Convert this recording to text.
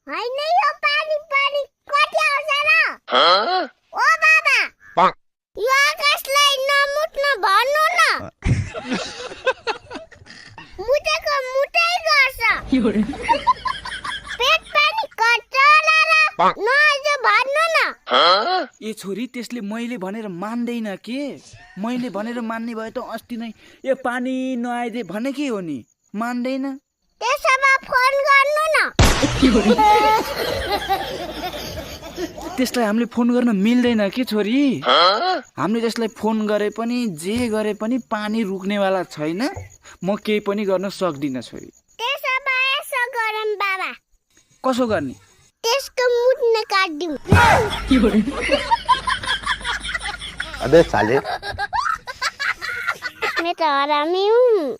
हैन यो पानी पानी कति आउँछ र ओ बाबा यो आकाशलाई नमुट्न भन्नु न मुटेको मुटै गर्छ पेट पानी कचला र नआज भन्नु न ए छोरी त्यसले मैले भनेर मान्दैन के मैले भनेर मान्ने भए त अस्ति नै ए पानी नआइदे भने के हो नि मान्दैन त्यसमा फोन गर्नु न त्यसलाई हामीले फोन गर्न मिल्दैन के छोरी हामीले त्यसलाई फोन गरे पनि जे गरे पनि पानी रुक्नेवाला छैन म केही पनि गर्न सक्दिन छोरी त्यसमा यसो गरौँ बाबा कसो गर्ने त्यसको मुट्न काट्दिउँ अबे साले मैं तो हरामी हूँ